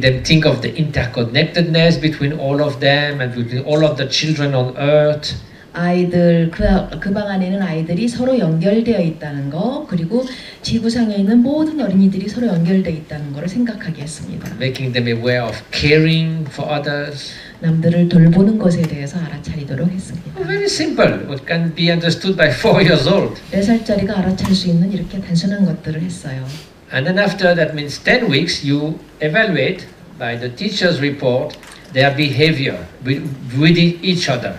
them think of the interconnectedness between all of them and between all of the children on earth. 아이들 그 방 안에는 아이들이 서로 연결되어 있다는 거, 그리고 지구상에 있는 모든 어린이들이 서로 연결되어 있다는 것을 생각하게 했습니다. Making them aware of caring for others. 남들을 돌보는 것에 대해서 알아차리도록 했습니다. Very simple. What can be understood by 4 years old. 4살짜리가 알아차릴 수 있는 이렇게 단순한 것들을 했어요. And then after that means 10 weeks, you evaluate by the teacher's report their behavior with each other.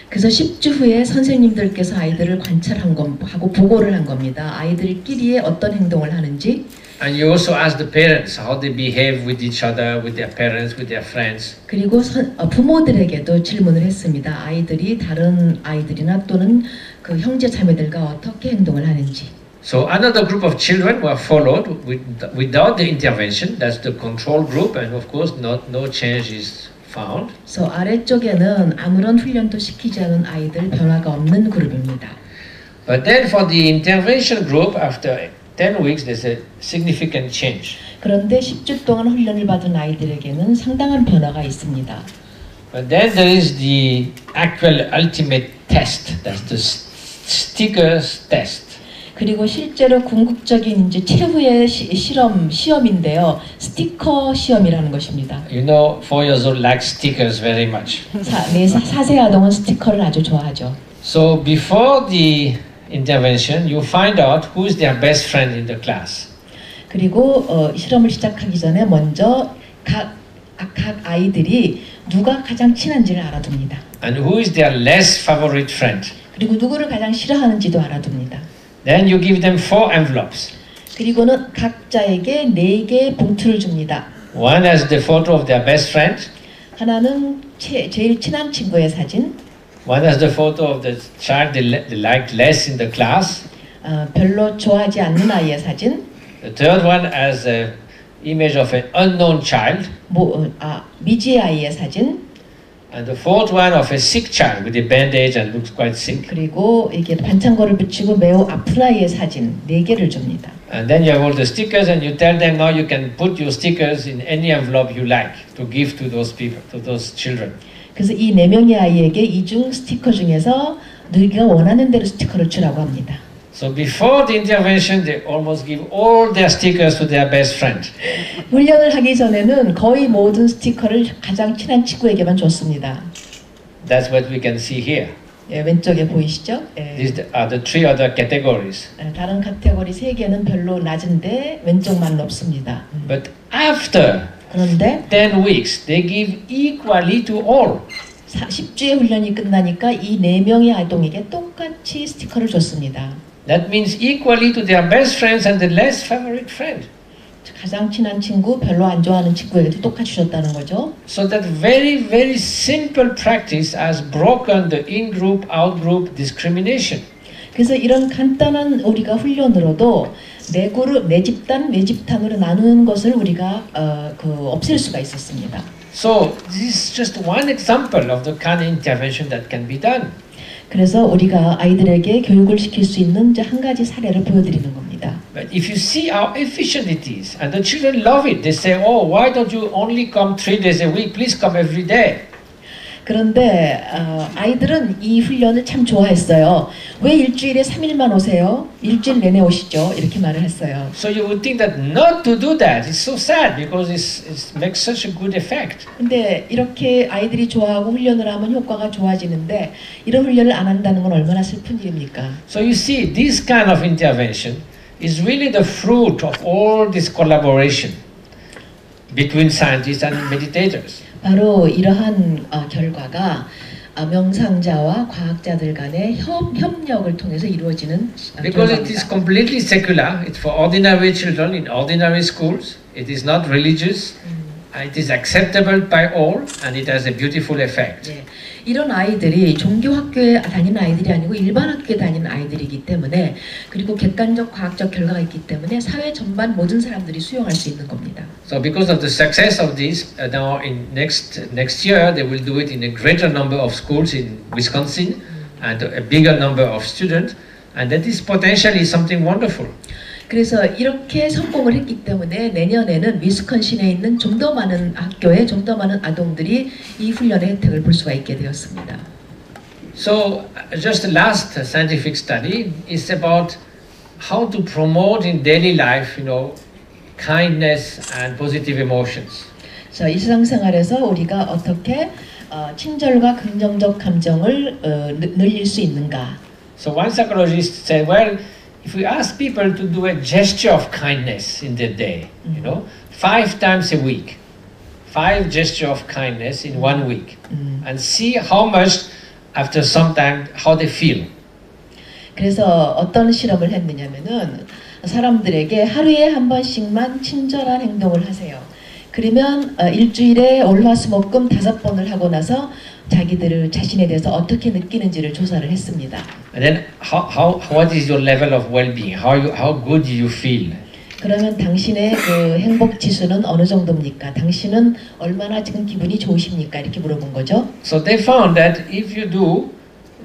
그래서 10주 후에 선생님들께서 아이들을 관찰하고 보고를 한 겁니다. 아이들끼리의 어떤 행동을 하는지. And you also ask the parents how they behave with each other, with their parents, with their friends. 그리고 부모들에게도 질문을 했습니다. 아이들이 다른 아이들이나 또는 그 형제 자매들과 어떻게 행동을 하는지. So another group of children were followed without the intervention. That's the control group, and of course, no change is found. 그래서 아래쪽에는 아무런 훈련도 시키지 않은 아이들, 변화가 없는 그룹입니다. But then for the intervention group, after 10 weeks, there's a significant change. 그런데 10주 동안 훈련을 받은 아이들에게는 상당한 변화가 있습니다. But then there is the actual ultimate test. That's the stickers test. 그리고 실제로 궁극적인 이제 최후의 시험인데요. 스티커 시험이라는 것입니다. You know, 4 years old like stickers very much. 4세 아동은 스티커를 아주 좋아하죠. So before the intervention, you find out who's their best friend in the class. 그리고 실험을 시작하기 전에 먼저 각 아이들이 누가 가장 친한지를 알아둡니다. And who is their less favorite friend. 그리고 누구를 가장 싫어하는지도 알아둡니다. Then you give them 4 envelopes. 그리고는 각자에게 4개의 봉투를 줍니다. One has the photo of their best friend. 하나는 제일 친한 친구의 사진. One has the photo of the child they liked less in the class. 별로 좋아하지 않는 아이의 사진. The third one has an image of an unknown child. 미지의 아이의 사진. And the fourth one of a sick child with a bandage and looks quite sick. 그리고 이게 반창고를 붙이고 매우 아픈 아이의 사진 4개를 줍니다. And then you have all the stickers and you tell them now you can put your stickers in any envelope you like to give to those people, to those children. 그래서 이 4명의 아이에게 이중 스티커 중에서 너희가 원하는 대로 스티커를 주라고 합니다. So before the intervention, they almost give all their stickers to their best friend. 훈련을 하기 전에는 거의 모든 스티커를 가장 친한 친구에게만 줬습니다. That's what we can see here. 예, 왼쪽에 보이시죠? 예. These are the 3 other categories. 다른 카테고리 3개는 별로 낮은데 왼쪽만 높습니다. But after 그런데 10 weeks, they give equally to all. 10주의 훈련이 끝나니까 이 4명의 아동에게 똑같이 스티커를 줬습니다. That means equally to their best friends and the less favorite friend. 가장 친한 친구, 별로 안 좋아하는 친구에게도 똑같이 줬다는 거죠. So that very simple practice has broken the in-group, out-group discrimination. 그래서 이런 간단한 우리가 훈련으로도 내 그룹, 내 집단, 내 집단으로 나누는 것을 우리가 없앨 수가 있었습니다. So this is just one example of the kind of intervention that can be done. 그래서 우리가 아이들에게 교육을 시킬 수 있는 이제 한 가지 사례를 보여드리는 겁니다. But if you see how efficient it is, and the children love it, they say, "Oh, why don't you only come 3 days a week? Please come every day." 그런데 아이들은 이 훈련을 참 좋아했어요. 왜 일주일에 3일만 오세요? 일주일 내내 오시죠. 이렇게 말을 했어요. So you would think that not to do that is so sad because it makes such a good effect. 근데 이렇게 아이들이 좋아하고 훈련을 하면 효과가 좋아지는데 이런 훈련을 안 한다는 건 얼마나 슬픈 일입니까? So you see, this kind of intervention is really the fruit of all this collaboration between scientists and meditators. 바로 이러한 결과가 명상자와 과학자들 간의 협력을 통해서 이루어지는 Because it 결과입니다. is completely secular, it's for ordinary children in ordinary schools, it is not religious, it is acceptable by all, and it has a beautiful effect. 네, 이런 아이들이 종교학교에 다니는 아이들이 아니고 일반 학교에 다니는 아이들이기 때문에 그리고 객관적 과학적 결과가 있기 때문에 사회 전반 모든 사람들이 수용할 수 있는 겁니다. So because of the success of this, now in next year they will do it in a greater number of schools in Wisconsin and a bigger number of students, and that is potentially something wonderful. 그래서 이렇게 성공을 했기 때문에 내년에는 위스콘신에 있는 좀 더 많은 학교에 좀 더 많은 아동들이 이 훈련의 혜택을 볼 수가 있게 되었습니다. So just the last scientific study is about how to promote in daily life, kindness and positive emotions. 자, 일상생활에서 우리가 어떻게 친절과 긍정적 감정을 늘릴 수 있는가? So one psychologist said, well, if we ask people to do a gesture of kindness in their day, 5 times a week, 5 gesture of kindness in 1 week, and see how much after some time how they feel. 그래서 어떤 실험을 했느냐면은 사람들에게 하루에 한 번씩만 친절한 행동을 하세요. 그러면 일주일에 월화수목금 5번을 하고 나서 자기들을 자신에 대해서 어떻게 느끼는지를 조사를 했습니다. And then what is your level of well-being? How good do you feel? 그러면 당신의 그 행복 지수는 어느 정도입니까? 당신은 얼마나 지금 기분이 좋으십니까? 이렇게 물어본 거죠. So they found that if you do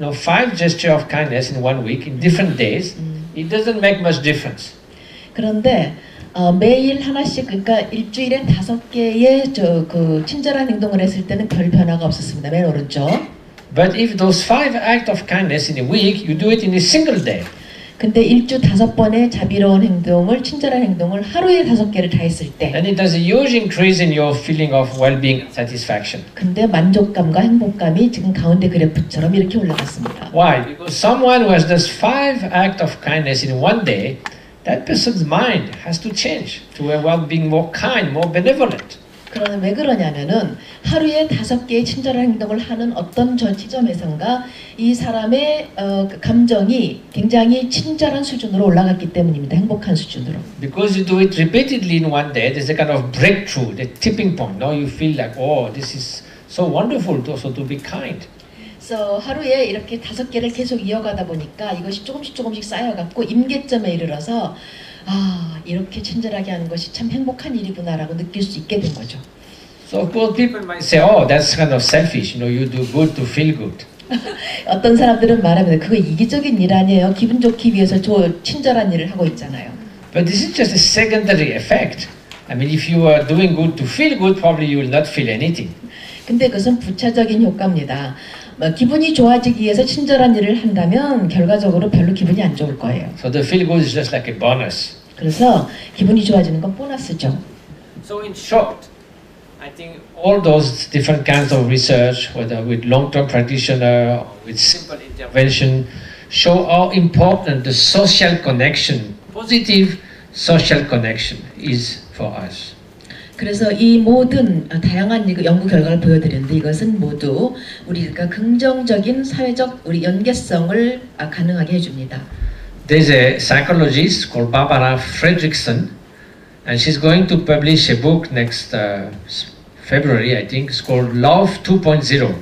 5 gesture of kindness in 1 week in different days, it doesn't make much difference. 그런데 매일 하나씩 그러니까 일주일에 5개의 그 친절한 행동을 했을 때는 별 변화가 없었습니다. 맨 오른쪽. But if those 5 acts of kindness in a week, you do it in a single day. 근데 일주 5번의 자비로운 행동을 친절한 행동을 하루에 5개를 다 했을 때. And it does a huge increase in your feeling of well-being and satisfaction. 근데 만족감과 행복감이 지금 가운데 그래프처럼 이렇게 올라갔습니다. Why? Because someone who has does 5 acts of kindness in 1 day, that person's mind has to change to a well-being more kind, more benevolent. 그러면 왜 그러냐면은 하루에 5개의 친절한 행동을 하는 어떤 저 지점에선가 이 사람의 감정이 굉장히 친절한 수준으로 올라갔기 때문입니다. 행복한 수준으로. Because you do it repeatedly in 1 day, there's a kind of breakthrough, the tipping point. Now you feel like, oh, this is so wonderful also to be kind. 그래서 하루에 이렇게 5개를 계속 이어가다 보니까 이것이 조금씩 쌓여갖고 임계점에 이르러서 이렇게 친절하게 하는 것이 참 행복한 일이구나라고 느낄 수 있게 된 거죠. So of course people might say, oh, that's kind of selfish. You do good to feel good. 어떤 사람들은 말합니다. 그거 이기적인 일 아니에요. 기분 좋기 위해서 친절한 일을 하고 있잖아요. But this is just a secondary effect. I mean, if you are doing good to feel good, probably you will not feel anything. 근데 그것은 부차적인 효과입니다. 기분이 좋아지기 위해서 친절한 일을 한다면 결과적으로 별로 기분이 안 좋을 거예요. So the feel good is just like a bonus. 그래서 기분이 좋아지는 건 보너스죠. So in short, I think all those different kinds of research, whether with long-term practitioner or with simple intervention, show how important the social connection, positive social connection is for us. 그래서 이 모든 다양한 연구 결과를 보여드렸는데 이것은 모두 우리가 긍정적인 사회적 우리 연계성을 가능하게 해줍니다. There's a psychologist called Barbara Fredrickson, and she's going to publish a book next February, I think. It's called Love 2.0.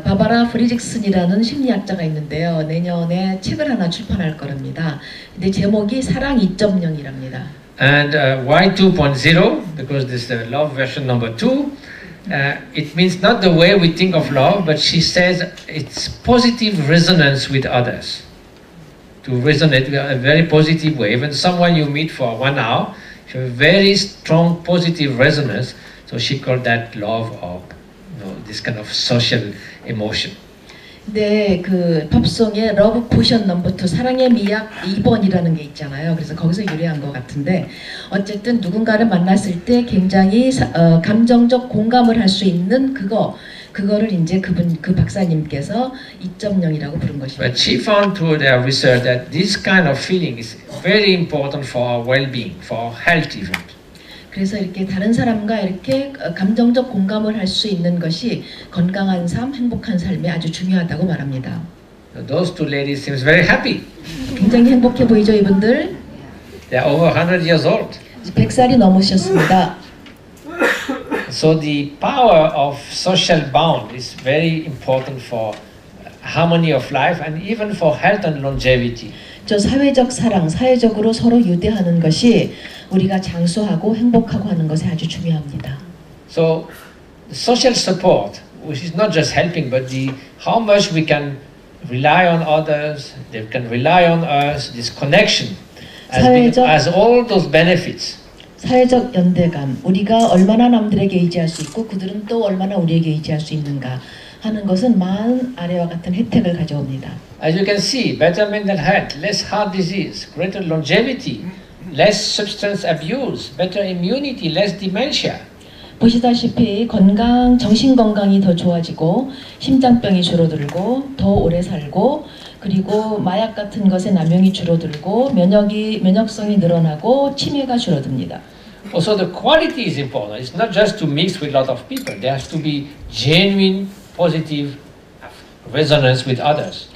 바바라 프리직슨이라는 심리학자가 있는데요. 내년에 책을 하나 출판할 겁니다. 근데 제목이 사랑 2.0이랍니다. And why 2.0? Because this is the love version number 2. It means not the way we think of love, but she says it's positive resonance with others. To resonate in a very positive way. Even someone you meet for 1 hour, you have a very strong positive resonance. So she called that love or this kind of social emotion. 네, 그 팝송의 러브 포션 넘버 2 사랑의 미학 2번이라는 게 있잖아요. 그래서 거기서 유래한 것 같은데 어쨌든 누군가를 만났을 때 굉장히 감정적 공감을 할 수 있는 그거를 이제 그 박사님께서 2.0이라고 부른 것입니다. But she found through their research that this kind of feeling is very important for our well-being, for our health even. 그래서 이렇게 다른 사람과 이렇게 감정적 공감을 할 수 있는 것이 건강한 삶, 행복한 삶에 아주 중요하다고 말합니다. Those two ladies seems very happy. 굉장히 행복해 보이죠, 이분들? They are over 100 years old. 100살이 넘으셨습니다. So the power of social bond is very important for harmony of life and even for health and longevity. 저 사회적 사랑, 사회적으로 서로 유대하는 것이 우리가 장수하고 행복하고 하는 것에 아주 중요합니다. So social support, which is not just helping, but how much we can rely on others, they can rely on us. This connection 사회적- has all those benefits. 사회적 연대감, 우리가 얼마나 남들에게 의지할 수 있고 그들은 또 얼마나 우리에게 의지할 수 있는가 하는 것은 많은 아래와 같은 혜택을 가져옵니다. As you can see, better mental health, less heart disease, greater longevity, less substance abuse, better immunity, less dementia. 보시다시피 정신 건강이 더 좋아지고 심장병이 줄어들고 더 오래 살고 그리고 마약 같은 것의 남용이 줄어들고 면역성이 늘어나고 치매가 줄어듭니다. Also, the quality is important. It's not just to mix with a lot of people. There has to be genuine, positive resonance with others.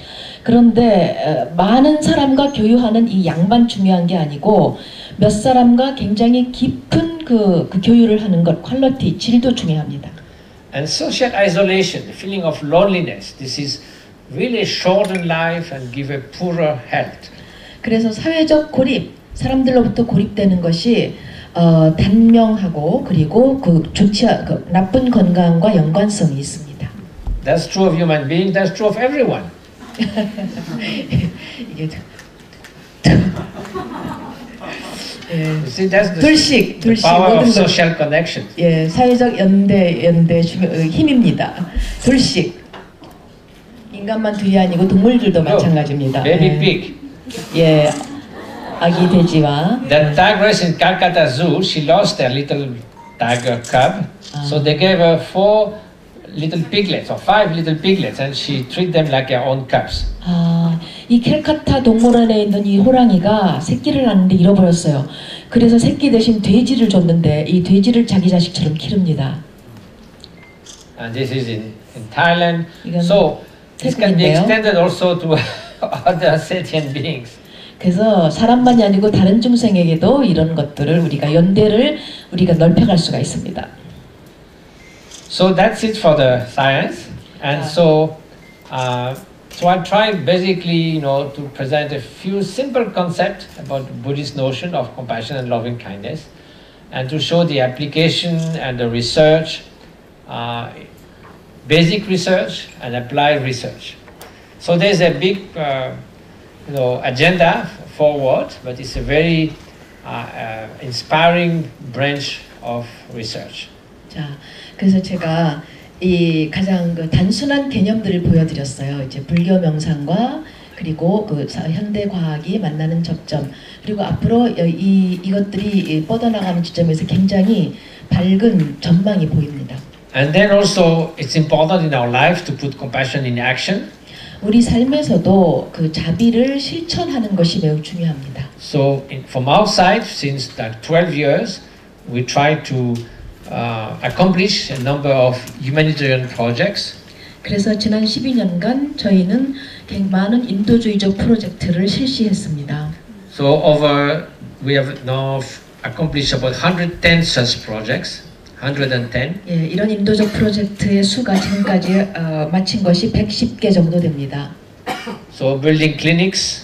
그런데 많은 사람과 교류하는 이 양만 중요한 게 아니고 몇 사람과 굉장히 깊은 그 교류를 하는 것, 퀄리티, 질도 중요합니다. And social isolation, the feeling of loneliness, this is really shorten life and give a poorer health. 그래서 사회적 고립, 사람들로부터 고립되는 것이 단명하고 그리고 나쁜 건강과 연관성이 있습니다. That's true of human beings, that's true of everyone. 이게 You see, that's the 둘씩 power of 모든 것 social connection. 예, 사회적 연대 힘입니다. 둘씩 인간만 둘이 아니고 동물들도 마찬가지입니다. Baby pig. 예, 아기 돼지와 That tigress in Calcutta Zoo, she lost her little tiger cub, so they gave her 4 little piglets or 5 little piglets, and she treated them like her own cubs. 이 캘카타 동물원에 있는 이 호랑이가 새끼를 낳는데 잃어버렸어요. 그래서 새끼 대신 돼지를 줬는데 이 돼지를 자기 자식처럼 기릅니다. And this is in Thailand. 이건 So this can be 태국인데요. extended also to other sentient beings. 그래서 사람만이 아니고 다른 중생에게도 이런 것들을 연대를 우리가 넓혀갈 수가 있습니다. So that's it for the science. And so I tried basically, to present a few simple concepts about the Buddhist notion of compassion and loving kindness, and to show the application and the research, basic research and applied research. So there's a big, agenda forward, but it's a very inspiring branch of research. 자, 그래서 제가 이 가장 단순한 개념들을 보여드렸어요. 이제 불교 명상과 그리고 현대 과학이 만나는 접점, 그리고 앞으로 이것들이 뻗어나가는 지점에서 굉장히 밝은 전망이 보입니다. And then also it's important in our life to put compassion in action. 우리 삶에서도 자비를 실천하는 것이 매우 중요합니다. So from our side, since like 12 years, we try to accomplish a number of humanitarian projects. 그래서 지난 12년간 저희는 많은 인도주의적 프로젝트를 실시했습니다. So we have now accomplished about 110 such projects. 110. 예, 이런 인도적 프로젝트의 수가 지금까지 마친 것이 110개 정도 됩니다. So building clinics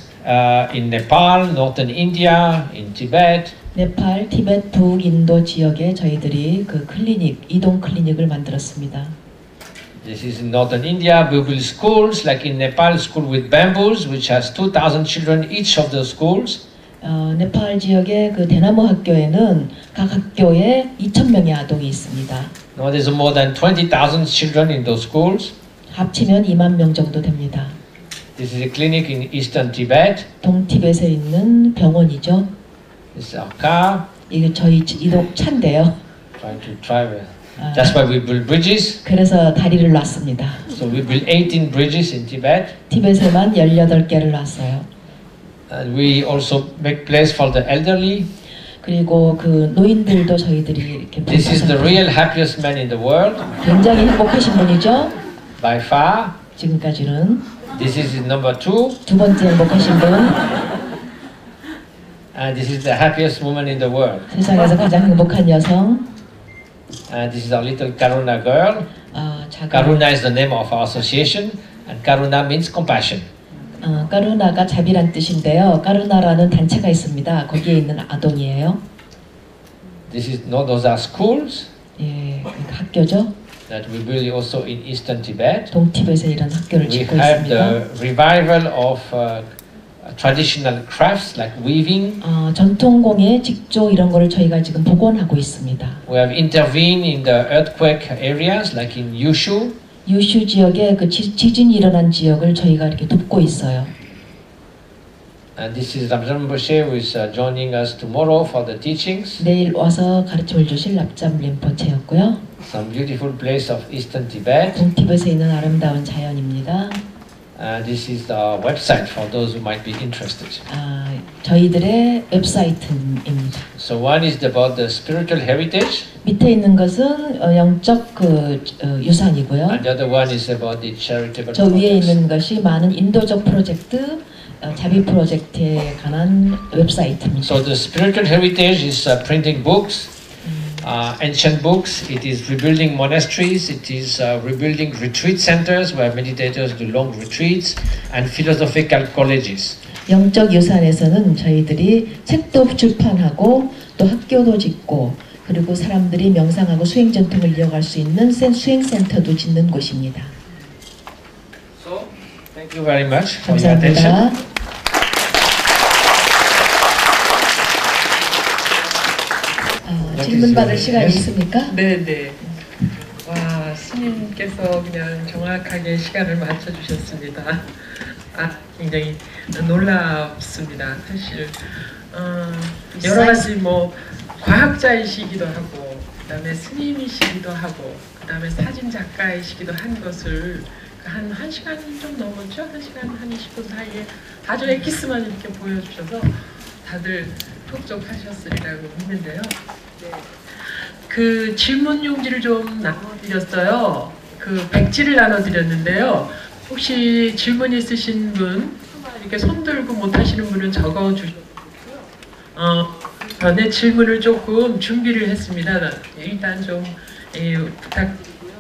in Nepal, northern India, in Tibet. 네팔, 티베트, 북인도 지역에 저희들이 이동 클리닉을 만들었습니다. This is in northern India. We build schools, like in Nepal, school with bamboos, which has 2,000 children each of the schools. 네팔 지역의 대나무 학교에는 각 학교에 2,000명의 아동이 있습니다. Now there's more than 20,000 children in those schools. 합치면 2만 명 정도 됩니다. This is a clinic in eastern Tibet. 동티벳에 있는 병원이죠. This is our car. 이게 저희 이동 차인데요. Trying to travel. That's why we build bridges. 그래서 다리를 놨습니다. So we built 18 bridges in Tibet. 티벳에만 18개를 놨어요. And we also make place for the elderly. 그리고 노인들도 저희들이 이렇게 This is the real happiest man in the world. 굉장히 행복하신 분이죠. By far. 지금까지는 This is number 2. 두 번째 행복하신 분. And this is the happiest woman in the world. 세상에서 가장 행복한 여성. And this is our little Karuna girl. Karuna is the name of our association, and Karuna means compassion. 까루나가 자비란 뜻인데요. 까루나라는 단체가 있습니다. 거기에 있는 아동이에요. Those are schools. 예, 학교죠. that we build also in Eastern Tibet. 동티벳에 이런 학교를 We 짓고 have 있습니다. the revival of traditional crafts like weaving. 전통공예, 직조 이런 거를 저희가 지금 복원하고 있습니다. We have intervened in the earthquake areas like in Yushu. 유슈 지역에 그 지진이 일어난 지역을 저희가 이렇게 돕고 있어요. And this is Ramzan Moshe who is joining us tomorrow for the teachings. 내일 와서 가르침을 주실 납잠 림포체였고요. Some beautiful place of Eastern Tibet. 동티벳에 있는 아름다운 자연입니다. This is the website for those who might be interested. 저희들의 웹사이트입니다. So one is about the spiritual heritage. 밑에 있는 것은 영적 유산이고요. And the other one is about the charitable 저 위에 projects. 있는 것이 많은 인도적 프로젝트, 자비 프로젝트에 관한 웹사이트입니다. So the spiritual heritage is printing books, ancient books. It is rebuilding monasteries. It is rebuilding retreat centers where meditators do long retreats, and philosophical colleges. 영적 유산에서는 저희들이 책도 출판하고 또 학교도 짓고 그리고 사람들이 명상하고 수행 전통을 이어갈 수 있는 수행 센터도 짓는 곳입니다. So thank you very much for your attention. 감사합니다. 질문 받을 시간이 있습니까? 네네. 와, 스님께서 그냥 정확하게 시간을 맞춰주셨습니다. 굉장히 놀랍습니다. 사실 여러 가지 뭐 과학자이시기도 하고, 그다음에 스님이시기도 하고, 그다음에 사진 작가이시기도 한 것을 한 1시간 좀 넘었죠? 1시간 한 20분 사이에 아주 엑기스만 이렇게 보여주셔서 다들 촉촉하셨으리라고 믿는데요. 그 질문 용지를 좀 나눠드렸어요. 그 백지를 나눠드렸는데요. 혹시 질문 있으신 분, 이렇게 손 들고 못 하시는 분은 적어주셨고요. 전에 질문을 조금 준비를 했습니다. 일단 좀 부탁드리고요.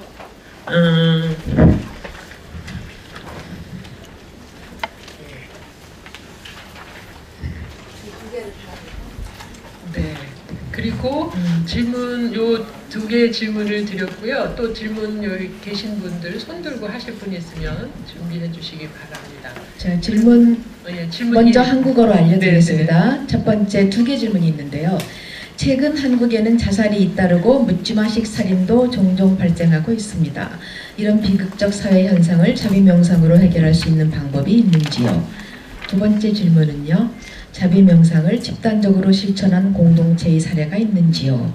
네. 그리고 질문 요 2개의 질문을 드렸고요. 또 질문 여기 계신 분들 손 들고 하실 분 있으면 준비해 주시기 바랍니다. 자, 질문 먼저 한국어로 알려드리겠습니다. 네네. 첫 번째 2개 질문이 있는데요. 최근 한국에는 자살이 잇따르고 묻지마식 살인도 종종 발생하고 있습니다. 이런 비극적 사회 현상을 자비 명상으로 해결할 수 있는 방법이 있는지요? 두 번째 질문은요. 자비 명상을 집단적으로 실천한 공동체의 사례가 있는지요?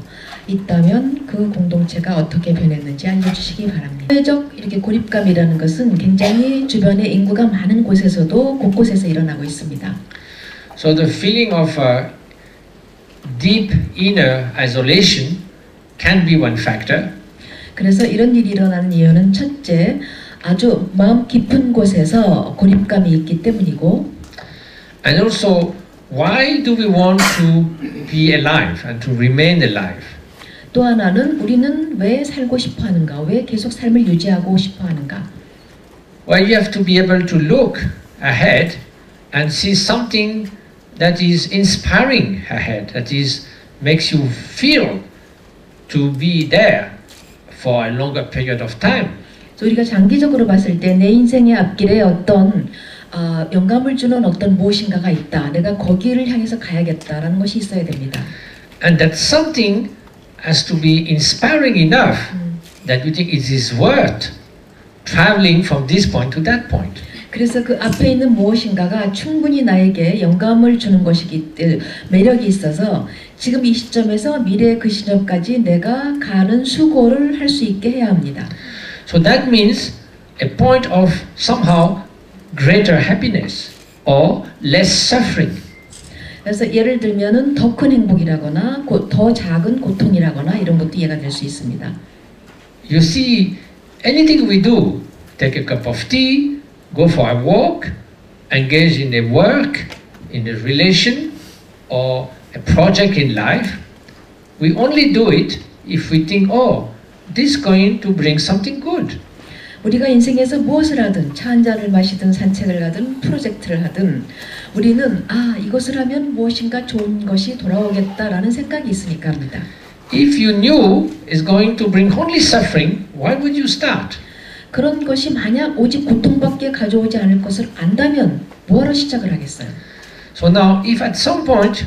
있다면 그 공동체가 어떻게 변했는지 알려주시기 바랍니다. 사회적 이렇게 고립감이라는 것은 굉장히 주변에 인구가 많은 곳에서도 곳곳에서 일어나고 있습니다. So the feeling of deep inner isolation can be one factor. 그래서 이런 일이 일어나는 이유는 첫째, 아주 마음 깊은 곳에서 고립감이 있기 때문이고, And also, why do we want to be alive and to remain alive? 또 하나는 우리는 왜 살고 싶어 하는가, 왜 계속 삶을 유지하고 싶어 하는가. Well, you have to be able to look ahead and see something that is inspiring ahead, that is makes you feel to be there for a longer period of time. 우리가 장기적으로 봤을 때 내 인생의 앞길에 어떤 영감을 주는 어떤 무엇인가가 있다. 내가 거기를 향해서 가야겠다라는 것이 있어야 됩니다. And that something has to be inspiring enough that you think it is worth traveling from this point to that point. 그래서 그 앞에 있는 무엇인가가 충분히 나에게 영감을 주는 것이기 때문에 매력이 있어서 지금 이 시점에서 미래의 그 시점까지 내가 가는 수고를 할 수 있게 해야 합니다. So that means a point of somehow greater happiness or less suffering. 그래서 예를 들면은 더 큰 행복이라거나 더 작은 고통이라거나 이런 것도 이해가 될 수 있습니다. You see, anything we do, take a cup of tea, go for a walk, engage in a work, in a relation, or a project in life, we only do it if we think, oh, this is going to bring something good. 우리가 인생에서 무엇을 하든 차 한 잔을 마시든 산책을 가든 프로젝트를 하든 우리는 이것을 하면 무엇인가 좋은 것이 돌아오겠다라는 생각이 있으니까 합니다. if you knew it's going to bring only suffering, why would you start? 그런 것이 만약 오직 고통밖에 가져오지 않을 것을 안다면 뭐하러 시작을 하겠어요? So now, if at some point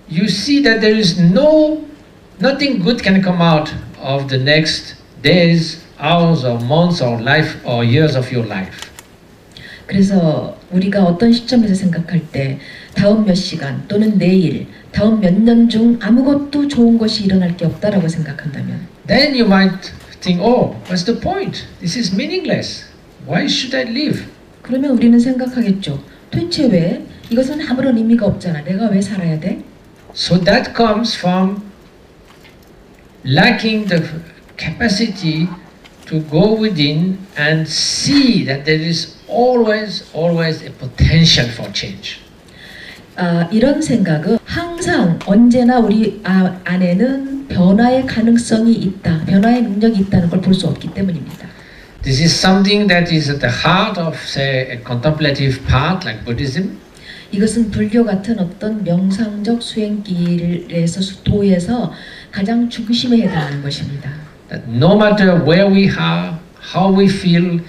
you see that there is nothing good can come out of the next days, hours, or months, or life, or years of your life. 그래서 우리가 어떤 시점에서 생각할 때 다음 몇 시간 또는 내일, 다음 몇 년 중 아무것도 좋은 것이 일어날 게 없다라고 생각한다면 Then you might think, oh, what's the point? This is meaningless. Why should I live? 그러면 우리는 생각하겠죠. 도대체 왜? 이것은 아무런 의미가 없잖아. 내가 왜 살아야 돼? So that comes from lacking the capacity to go within and see that there is always a potential for change. 이런 생각은 항상 언제나 우리 안에는 변화의 가능성이 있다, 변화의 능력이 있다는 걸 볼 수 없기 때문입니다. This is something that is at the heart of, say, a contemplative path like Buddhism. 이것은 불교 같은 어떤 명상적 수행길에서 도에서 가장 중심에 해당하는 것입니다. That no matter where we are, how we feel,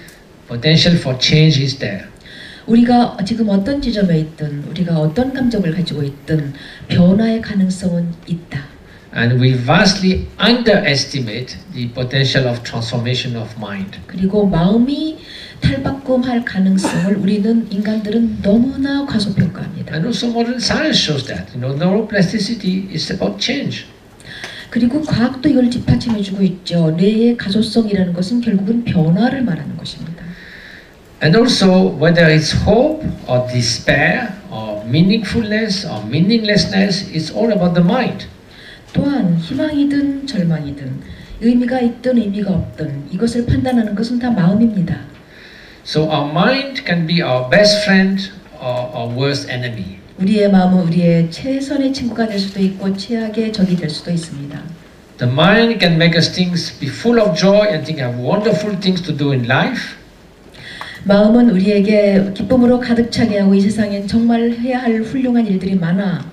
potential for change is there. 우리가 지금 어떤 지점에 있든, 우리가 어떤 감정을 가지고 있든 변화의 가능성은 있다. And we vastly underestimate the potential of transformation of mind. 그리고 마음이 탈바꿈할 가능성을 우리는 인간들은 너무나 과소평가합니다. And also modern science shows that. Neuroplasticity is about change. 그리고 과학도 이걸 뒷받침해주고 있죠. 뇌의 가소성이라는 것은 결국은 변화를 말하는 것입니다. And also, whether it's hope or despair or meaningfulness or meaninglessness, it's all about the mind. 또한 희망이든 절망이든 의미가 있든 의미가 없든 이것을 판단하는 것은 다 마음입니다. So our mind can be our best friend or our worst enemy. 우리의 마음은 우리의 최선의 친구가 될 수도 있고 최악의 적이 될 수도 있습니다. The mind can make us be full of joy and think have wonderful things to do in life. 마음은 우리에게 기쁨으로 가득 차게 하고 이 세상엔 정말 해야 할 훌륭한 일들이 많아.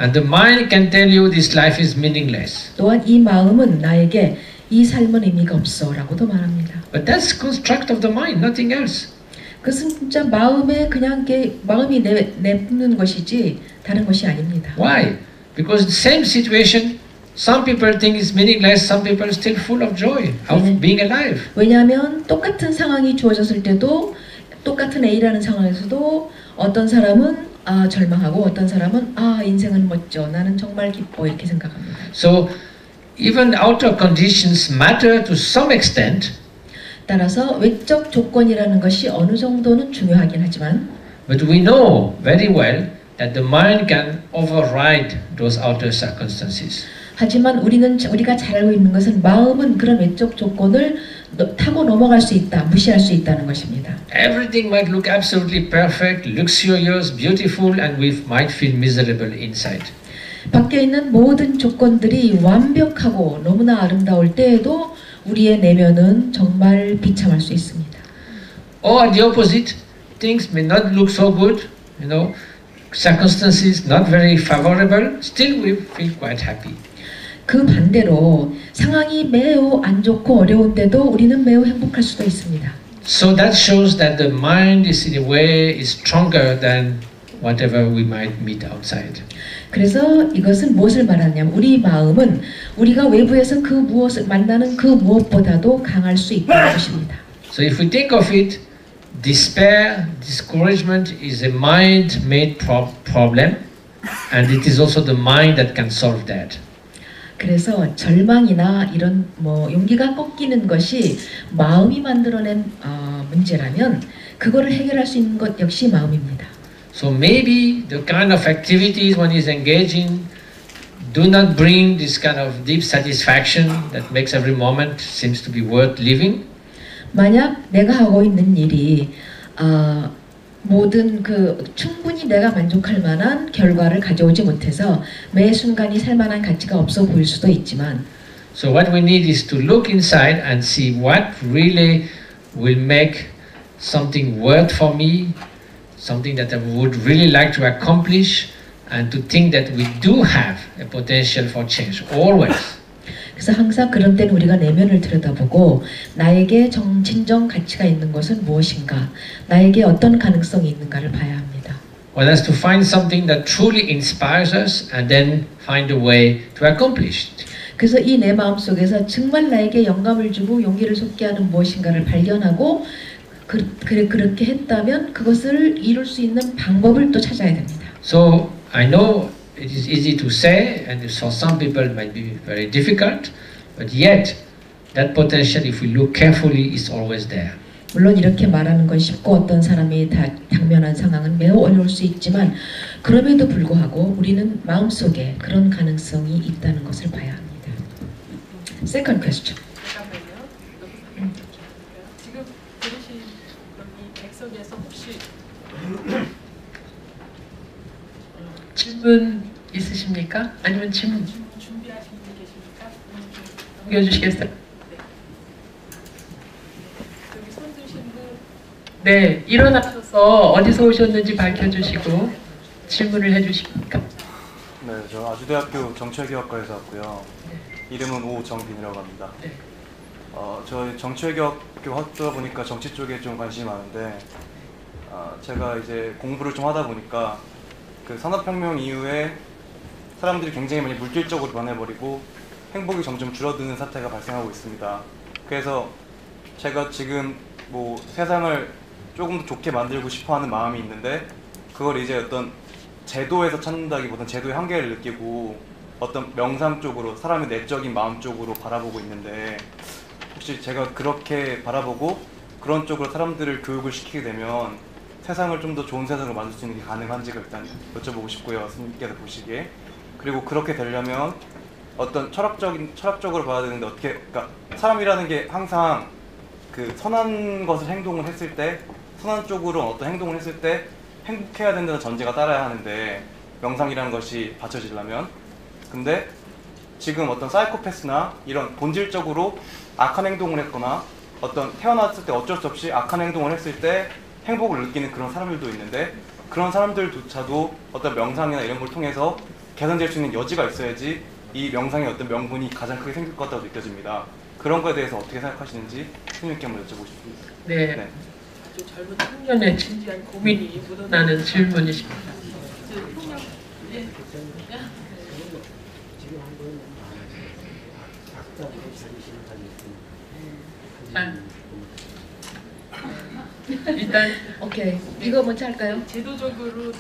And the mind can tell you this life is meaningless. 또한 이 마음은 나에게 이 삶은 의미가 없어라고도 말합니다. But that's construct of the mind, nothing else. 그것은 진짜 마음에 그냥 마음이 내뿜는 것이지 다른 것이 아닙니다. Why? Because the same situation, some people think it's meaningless, some people are still full of joy of being alive. 왜냐하면 똑같은 상황이 주어졌을 때도 똑같은 A라는 상황에서도 어떤 사람은 절망하고 어떤 사람은 인생은 멋져, 나는 정말 기뻐 이렇게 생각합니다. So even outer conditions matter to some extent. 따라서 외적 조건이라는 것이 어느 정도는 중요하긴 하지만 But we know very well that the mind can override those outer circumstances. 하지만 우리가 잘 알고 있는 것은 마음은 그런 외적 조건을 타고 넘어갈 수 있다, 무시할 수 있다는 것입니다. Everything might look absolutely perfect, luxurious, beautiful, and we might feel miserable inside. 밖에 있는 모든 조건들이 완벽하고 너무나 아름다울 때에도 우리의 내면은 정말 비참할 수 있습니다. Or the opposite, things may not look so good, circumstances not very favorable, still we feel quite happy. 그 반대로 상황이 매우 안 좋고 어려운데도 우리는 매우 행복할 수도 있습니다. So that shows that the mind is in a way is stronger than whatever we might meet outside. 그래서 이것은 무엇을 말하냐면 우리 마음은 우리가 외부에서 그 무엇을 만나는 그 무엇보다도 강할 수 있다는 것입니다. So if we think of it, despair, discouragement is a mind-made problem, and it is also the mind that can solve that. 그래서 절망이나 이런 용기가 꺾이는 것이 마음이 만들어낸 문제라면 그거를 해결할 수 있는 것 역시 마음입니다. So maybe the kind of activities one is engaging do not bring this kind of deep satisfaction that makes every moment seems to be worth living. 만약 내가 하고 있는 일이 모든 충분히 내가 만족할 만한 결과를 가져오지 못해서 매 순간이 살만한 가치가 없어 보일 수도 있지만 So what we need is to look inside and see what really will make something worth for me, something that I would really like to accomplish, and to think that we do have a potential for change, always. 그래서 항상 그런 때는 우리가 내면을 들여다보고 나에게 진정 가치가 있는 것은 무엇인가, 나에게 어떤 가능성이 있는가를 봐야 합니다. Well, that's to find something that truly inspires us and then find a way to accomplish it. 그래서 이 내 마음 속에서 정말 나에게 영감을 주고 용기를 솟게 하는 무엇인가를 발견하고 그렇게 했다면 그것을 이룰 수 있는 방법을 또 찾아야 됩니다. So I know it is easy to say, and for some people it might be very difficult, but yet that potential, if we look carefully, is always there. 물론 이렇게 말하는 건 쉽고 어떤 사람이 당면한 상황은 매우 어려울 수 있지만 그럼에도 불구하고 우리는 마음속에 그런 가능성이 있다는 것을 봐야 합니다. Second question. 잠깐만요. 지금 들으신 여기 백석에서 혹시 질문 있으십니까? 아니면 질문 준비하신 분 계십니까? 넘겨주시겠어요? 여기 손 드신 분. 네, 일어나셔서 어디서 오셨는지 밝혀주시고 질문을 해주십니까? 네, 저 아주대학교 정치외교학과에서 왔고요. 이름은 오정빈이라고 합니다. 네. 저희 정치외교학교 학교다 보니까 정치 쪽에 좀 관심이 많은데 제가 이제 공부를 좀 하다 보니까 그 산업혁명 이후에 사람들이 굉장히 많이 물질적으로 변해버리고 행복이 점점 줄어드는 사태가 발생하고 있습니다. 그래서 제가 지금 뭐 세상을 조금 더 좋게 만들고 싶어하는 마음이 있는데 그걸 이제 어떤 제도에서 찾는다기보다는 제도의 한계를 느끼고 어떤 명상 쪽으로 사람의 내적인 마음 쪽으로 바라보고 있는데 혹시 제가 그렇게 바라보고 그런 쪽으로 사람들을 교육을 시키게 되면 세상을 좀 더 좋은 세상으로 만들 수 있는 게 가능한지가 일단 여쭤보고 싶고요. 스님께서 보시기에. 그리고 그렇게 되려면 어떤 철학적으로 봐야 되는데 어떻게, 그러니까 사람이라는 게 항상 그 선한 것을 행동을 했을 때, 선한 쪽으로 어떤 행동을 했을 때 행복해야 된다는 전제가 따라야 하는데 명상이라는 것이 받쳐지려면, 근데 지금 어떤 사이코패스나 이런 본질적으로 악한 행동을 했거나 어떤 태어났을 때 어쩔 수 없이 악한 행동을 했을 때 행복을 느끼는 그런 사람들도 있는데 그런 사람들조차도 어떤 명상이나 이런 걸 통해서 개선될 수 있는 여지가 있어야지 이 명상의 어떤 명분이 가장 크게 생길 것 같다고 느껴집니다. 그런 거에 대해서 어떻게 생각하시는지 스님께 한번 여쭤보고 싶습니다. 네. 네. 아주 젊은 청년의 진지한 고민이 묻어나는 질문이십니다. 일단 오케이. 이거 먼저 할까요? 제도적으로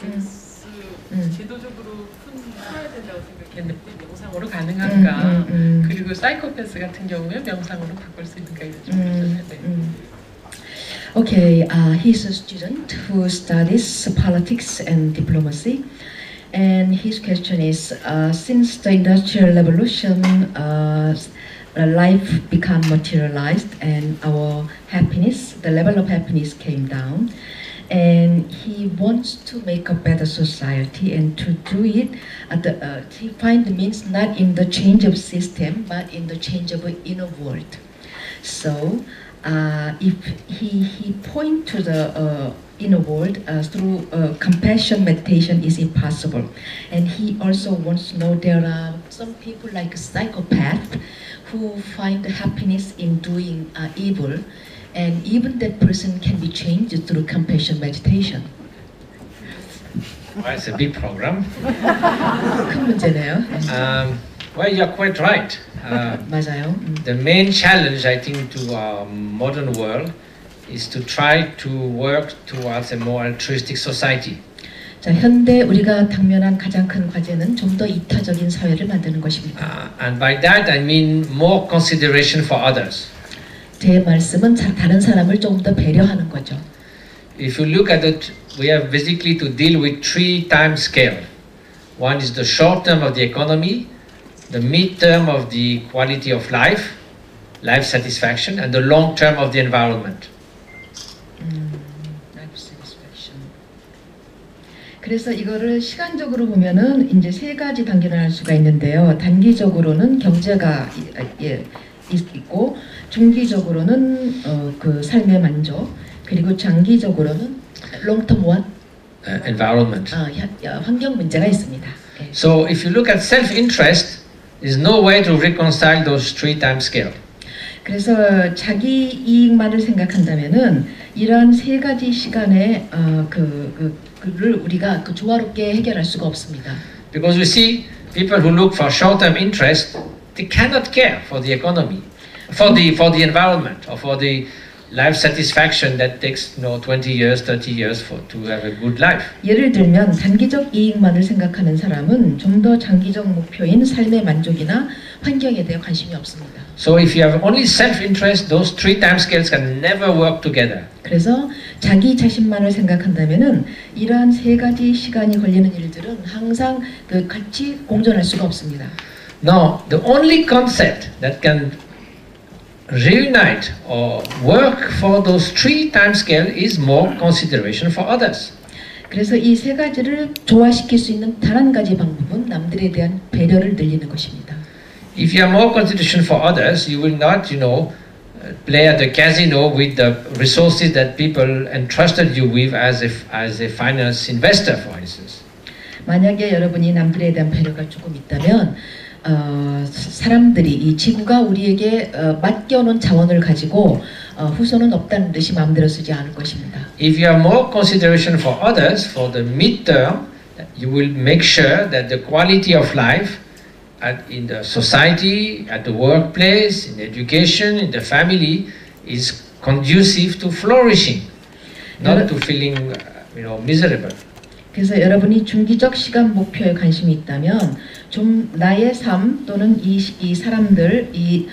제도적으로 풀어야 된다고 생각했는데 명상으로 가능한가? 그리고 사이코패스 같은 경우에 명상으로 바꿀 수 있는가 이런 좀 Okay, he's a student who studies politics and diplomacy, and his question is: since the Industrial Revolution, life became materialized, and our happiness, the level of happiness came down, and he wants to make a better society, and to do it, he find the means not in the change of system, but in the change of inner world. So. If he point to the inner world through compassion meditation is impossible, and he also wants to know there are some people like a psychopath who find happiness in doing evil, and even that person can be changed through compassion meditation. Well, it's a big program. 큰 문제네요. Well, you're quite right. 맞아요. The main challenge, I think, to our modern world is to try to work towards a more altruistic society. 자, 현대 우리가 당면한 가장 큰 과제는 좀 더 이타적인 사회를 만드는 것입니다. And by that I mean more consideration for others. 제 말씀은 다른 사람을 좀 더 배려하는 거죠. If you look at it, we have basically to deal with 3 time scale. One is the short term of the economy, the mid-term of the quality of life, life satisfaction, and the long term of the environment. Life satisfaction. 그래서 이거를 시간적으로 보면은 이제 3가지 단계를 할 수가 있는데요. 단기적으로는 경제가 있고, 중기적으로는 그 삶의 만족, 그리고 장기적으로는 long term one. environment. 환경 문제가 있습니다. 예. So if you look at self-interest, there's no way to reconcile those three time scales. 그래서 자기 이익만을 생각한다면은 이러한 세 가지 시간의 그를 우리가 조화롭게 해결할 수가 없습니다. Because you see, people who look for short-term interest, they cannot care for the economy, for the environment, or for the life satisfaction that takes 20 years, 30 years to have a good life. 예를 들면 단기적 이익만을 생각하는 사람은 좀 더 장기적 목표인 삶의 만족이나 환경에 대해 관심이 없습니다. So if you have only self-interest, those three time scales can never work together. 그래서 자기 자신만을 생각한다면은 이러한 세 가지 시간이 걸리는 일들은 항상 같이 공존할 수가 없습니다. Now, the only concept that can reunite or work for those three time scale is more consideration for others. 그래서 이 세 가지를 조화시킬 수 있는 단 한 가지 방법은 남들에 대한 배려를 늘리는 것입니다. If you have more consideration for others, you will not, play at the casino with the resources that people entrusted you with as a finance investor, for instance. 만약에 여러분이 남들에 대한 배려가 조금 있다면 사람들이 이 지구가 우리에게 맡겨놓은 자원을 가지고 후손은 없다는 듯이 마음대로 쓰지 않을 것입니다. If you have more consideration for others for the midterm, you will make sure that the quality of life in the society, at the workplace, in education, in the family is conducive to flourishing, not to feeling, miserable. 그래서 여러분이 중기적 시간 목표에 관심이 있다면 좀 나의 삶 또는 이 사람들, 이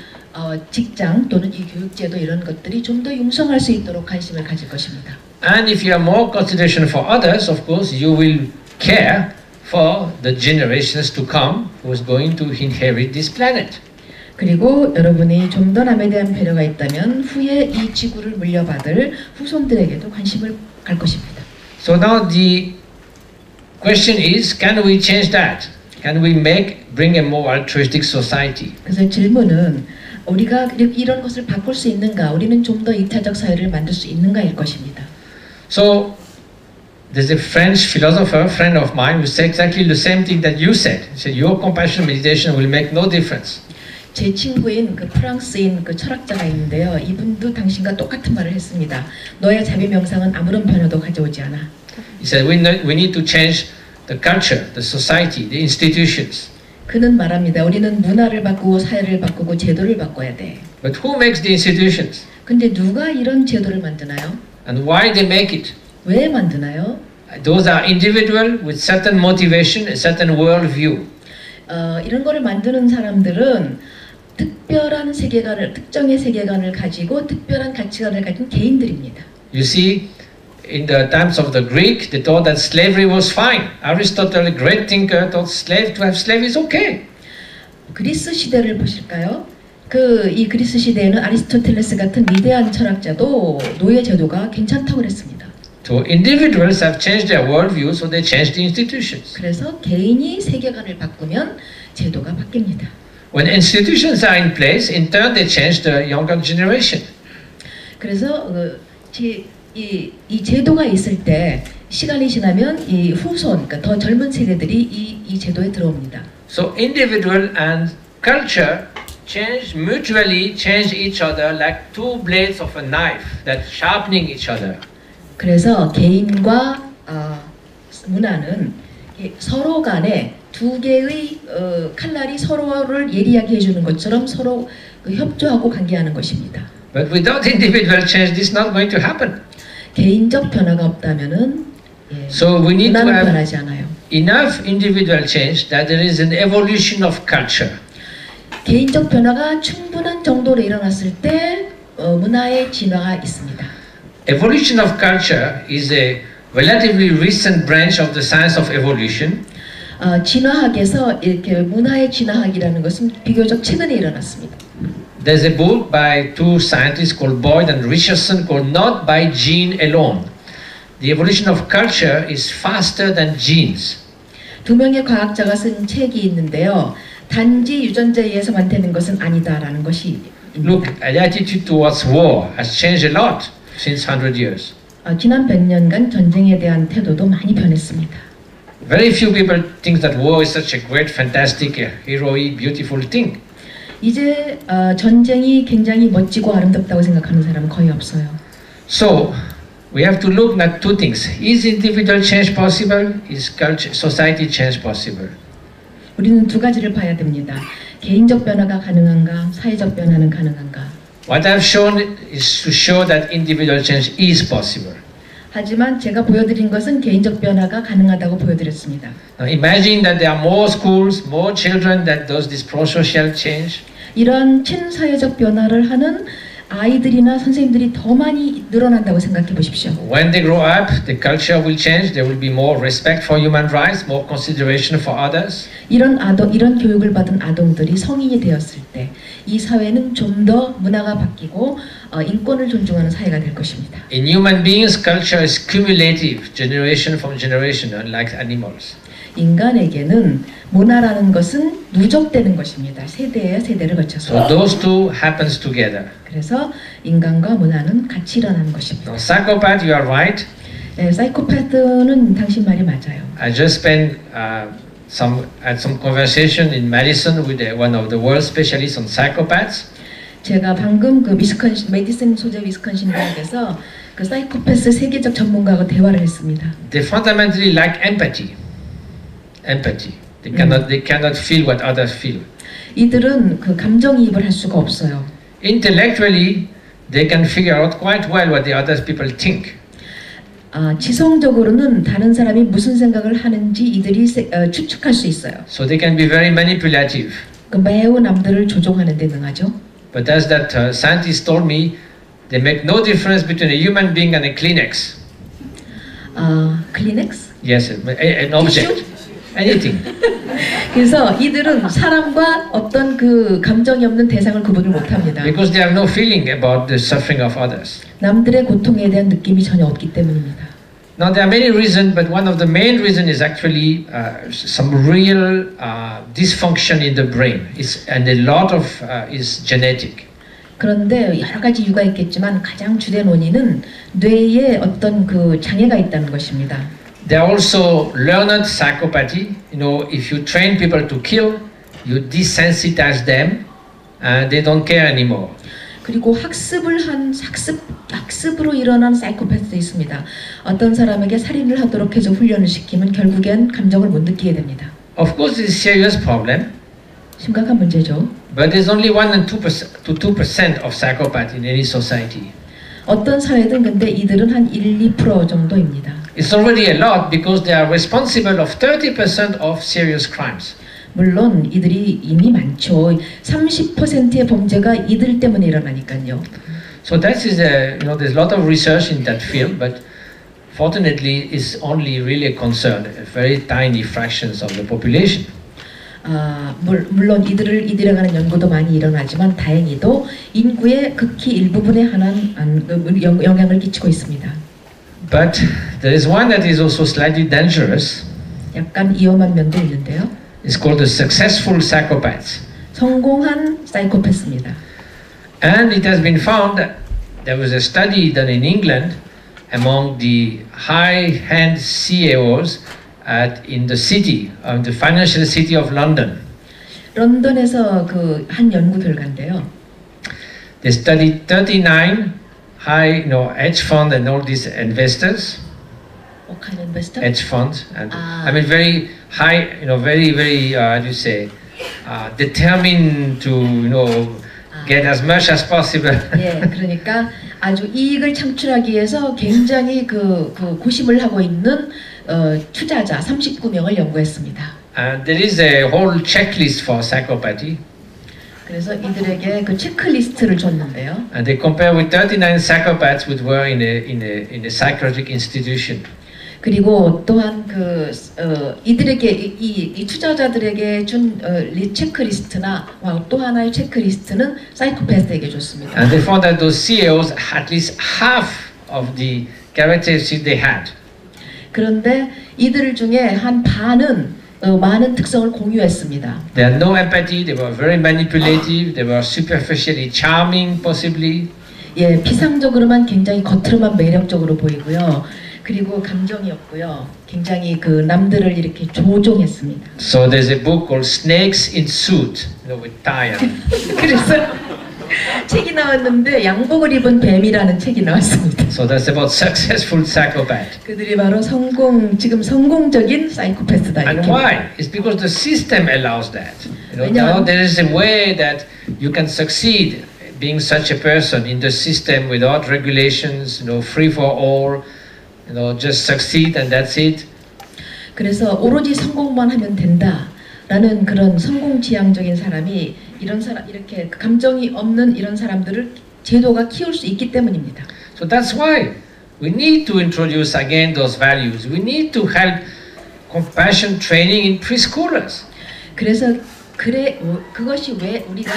직장 또는 이 교육제도 이런 것들이 좀 더 융성할 수 있도록 관심을 가질 것입니다. And if you have more consideration for others, of course, you will care for the generations to come who is going to inherit this planet. 그리고 여러분이 좀 더 남에 대한 배려가 있다면 후에 이 지구를 물려받을 후손들에게도 관심을 갈 것입니다. So now the question is, can we change that? Can we bring a more altruistic society? 그래서 질문은 우리가 이런 것을 바꿀 수 있는가? 우리는 좀 더 이타적 사회를 만들 수 있는가일 것입니다. So there's a French philosopher, friend of mine, who said exactly the same thing that you said. He said, your compassion meditation will make no difference. 제 친구인 프랑스인 철학자가 있는데요. 이분도 당신과 똑같은 말을 했습니다. 너의 자비 명상은 아무런 변화도 가져오지 않아. He said, we need to change the culture, the society, the institutions. 그는 말합니다. 우리는 문화를 바꾸고 사회를 바꾸고 제도를 바꿔야 돼. But who makes the institutions? 근데 누가 이런 제도를 만드나요? And why they make it? 왜 만드나요? Those are individual with certain motivation, a certain worldview. 이런 거를 만드는 사람들은 특별한 세계관을, 특정의 세계관을 가지고 특별한 가치관을 가진 개인들입니다. You see, in the times of the Greek, they thought that slavery was fine. Aristotle, a great thinker, thought to have slave is okay. 그리스 시대를 보실까요? 이 그리스 시대에는 아리스토텔레스 같은 위대한 철학자도 노예 제도가 괜찮다고 그랬습니다. So individuals have changed their worldview, so they changed the institutions. 그래서 개인이 세계관을 바꾸면 제도가 바뀝니다. When institutions are in place, in turn they change the younger generation. 그래서 이 제도가 있을 때 시간이 지나면 이 후손, 그러니까 더 젊은 세대들이 이 제도에 들어옵니다. So individual and culture mutually change each other like two blades of a knife that sharpening each other. 그래서 개인과 문화는 서로 간에 두 개의 칼날이 서로를 예리하게 해주는 것처럼 서로 협조하고 관계하는 것입니다. But without individual change, this is not going to happen. 개인적 변화가 없다면은 So we need to 문화는 have 변하지 않아요. enough individual change that there is an evolution of culture. 개인적 변화가 충분한 정도로 일어났을 때 문화의 진화가 있습니다. Evolution of culture is a relatively recent branch of the science of evolution. 진화학에서 이렇게 문화의 진화학이라는 것은 비교적 최근에 일어났습니다. There's a book by two scientists called Boyd and Richardson called Not by Gene Alone. The evolution of culture is faster than genes. 두 명의 과학자가 쓴 책이 있는데요. 단지 유전자에 의해서만 되는 것은 아니다라는 것이 Look, the attitude towards war has changed a lot since 100 years. 지난 100년간 전쟁에 대한 태도도 많이 변했습니다. Very few people think that war is such a great, fantastic, heroic, beautiful thing. 이제 전쟁이 굉장히 멋지고 아름답다고 생각하는 사람은 거의 없어요. So we have to look at two things. Is individual change possible? Is culture, society change possible? 우리는 두 가지를 봐야 됩니다. 개인적 변화가 가능한가, 사회적 변화는 가능한가. What I've shown is to show that individual change is possible. 하지만 제가 보여드린 것은 개인적 변화가 가능하다고 보여드렸습니다. Now imagine that there are more schools, more children that does this pro-social change. 이런 친사회적 변화를 하는 아이들이나 선생님들이 더 많이 늘어난다고 생각해 보십시오. When they grow up, the culture will change. There will be more respect for human rights, more consideration for others. 이런 교육을 받은 아동들이 성인이 되었을 때 이 사회는 좀 더 문화가 바뀌고 인권을 존중하는 사회가 될 것입니다. In human beings, culture is cumulative, generation from generation, unlike animals. 인간에게는 문화라는 것은 누적되는 것입니다. 세대에 세대를 거쳐서. So those two happens together. 그래서 인간과 문화는 같이 일어나는 것입니다. Now, psychopath, you are right. 네, 사이코패스는 당신 말이 맞아요. I just spent had some conversation in Madison with one of the world specialists on psychopaths. 제가 방금 그 메디슨 소재 위스콘신 대학에서 그 사이코패스 세계적 전문가하고 대화를 했습니다. They fundamentally lack empathy. Empathy. They cannot feel what others feel. 이들은 그 감정이입을 할 수가 없어요. Intellectually, they can figure out quite well what the other people think. 지성적으로는 다른 사람이 무슨 생각을 하는지 이들이 추측할 수 있어요. So they can be very manipulative. 그 매우 남들을 조종하는 데 능하죠. But as that scientist told me, they make no difference between a human being and a Kleenex. 클리넥스? Yes, an object, anything. 그래서 이들은 사람과 어떤 그 감정이 없는 대상을 구분을 못합니다. Because they have no feeling about the suffering of others. 남들의 고통에 대한 느낌이 전혀 없기 때문입니다. Now there are many reasons, but one of the main reasons is actually some real dysfunction in the brain, and a lot of is genetic. 그런데 여러 가지 이유가 있겠지만 가장 주된 원인은 뇌에 어떤 그 장애가 있다는 것입니다. There are also learned psychopathy. You know, if you train people to kill, you desensitize them, and they don't care anymore. 그리고 학습으로 일어난 사이코패스도 있습니다. 어떤 사람에게 살인을 하도록 해서 훈련을 시키면 결국엔 감정을 못 느끼게 됩니다. Of course, it's a serious problem. 심각한 문제죠. But there's only 1 to 2% of psychopaths in any society. 어떤 사회든 근데 이들은 한 1-2% 정도입니다. It's already a lot because they are responsible of 30% of serious crimes. 물론 이들이 이미 많죠. 30%의 범죄가 이들 때문에 일어나니까요. So that is there's a lot of research in that field, but fortunately, it's only really a concern, very tiny fractions of the population. 물론 이들에 관한 연구도 많이 일어나지만 다행히도 인구의 극히 일부분에 영향을 끼치고 있습니다. But there is one that is also slightly dangerous. 약간 위험한 면도 있는데요. It's called the successful psychopaths. 성공한 사이코패스입니다. And it has been found that there was a study done in England among the high-end CEOs in the city, the financial city of London. 런던에서 그 한 연구 결과인데요. They studied 39 hedge fund and all these investors. What kind of investor? Hedge funds, and I mean very high, very how do you say, determined to get as much as possible. 예, 그러니까 아주 이익을 창출하기 위해서 굉장히 그 고심을 하고 있는 투자자 39명을 연구했습니다. And there is a whole checklist for psychopathy. 그래서 이들에게 그 체크리스트를 줬는데요. And they compare with 39 psychopaths who were in a psychiatric institution. 그리고 또한 이들에게 이 투자자들에게 준 체크리스트나 또 하나의 체크리스트는 사이코패스에게 줬습니다. And they found that those CEOs at least half of the characteristics they had. 그런데 이들 중에 한 반은 많은 특성을 공유했습니다. They had no empathy. They were very manipulative. They were superficially charming, possibly. 예, 피상적으로만 굉장히 겉으로만 매력적으로 보이고요. 그리고 감정이 없고요. 굉장히 그 남들을 이렇게 조종했습니다. So there's a book called Snakes in Suit, with tie. 그래서 책이 나왔는데 양복을 입은 뱀이라는 책이 나왔습니다. So that's about successful psychopath. 그들이 바로 지금 성공적인 사이코패스다. And 이렇게. why? It's because the system allows that. 왜냐하면- Now there is a way that you can succeed being such a person in the system without regulations, free for all, just succeed and that's it. 그래서 오로지 성공만 하면 된다라는 그런 성공지향적인 사람이 이렇게 감정이 없는 이런 사람들을 제도가 키울 수 있기 때문입니다. So that's why we need to introduce again those values. We need to help compassion training in preschoolers. 그래서 그것이 왜 우리가